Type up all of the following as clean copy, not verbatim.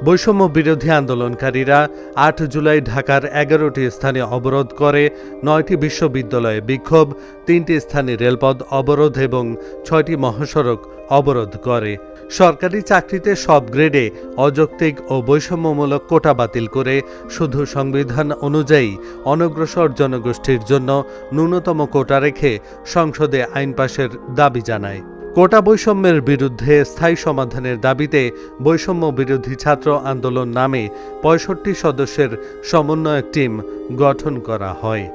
বৈষম্য বিরোধী আন্দোলনকারীরা ৮ জুলাই ঢাকার ১১টি স্থানে অবরোধ করে, ৯টি বিশ্ববিদ্যালয়ে বিক্ষোভ, ৩টি স্থানে রেলপথ অবরোধ এবং ৬টি মহাসড়ক অবরোধ করে। সরকারি চাকরিতে সব গ্রেডে অযৌক্তিক ও বৈষম্যমূলক কোটা বাতিল করে শুধু সংবিধান অনুযায়ী অনগ্রসর জনগোষ্ঠীর জন্য ন্যূনতম কোটা রেখে সংসদে আইন পাশের দাবি জানায়। কোটা বৈষম্যের বিরুদ্ধে স্থায়ী সমাধানের দাবিতে বৈষম্য বিরোধী ছাত্র আন্দোলন নামে ৬৫ সদস্যের সমন্বয়ক টিম গঠন করা হয়।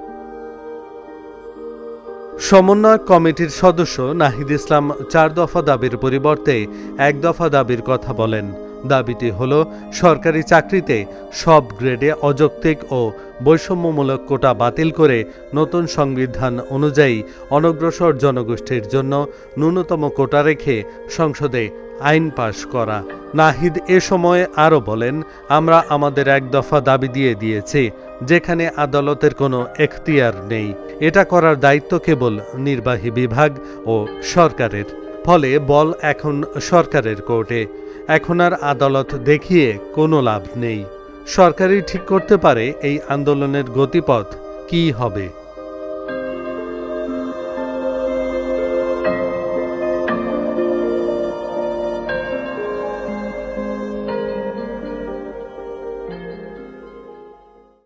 সমন্বয়ক কমিটির সদস্য নাহিদ ইসলাম ৪ দফা দাবির পরিবর্তে ১ দফা দাবির কথা বলেন। দাবিটি হল সরকারি চাকরিতে সব গ্রেডে অযৌক্তিক ও বৈষম্যমূলক কোটা বাতিল করে নতুন সংবিধান অনুযায়ী অনগ্রসর জনগোষ্ঠীর জন্য ন্যূনতম কোটা রেখে সংসদে আইন পাশ করা। নাহিদ এ সময় আরও বলেন, আমরা আমাদের ১ দফা দাবি দিয়েছি, যেখানে আদালতের কোনো এখতিয়ার নেই। এটা করার দায়িত্ব কেবল নির্বাহী বিভাগ ও সরকারের। ফলে বল এখন সরকারের কোর্টে। এখন আর আদালত দেখিয়ে কোনো লাভ নেই। সরকারই ঠিক করতে পারে এই আন্দোলনের গতিপথ কী হবে।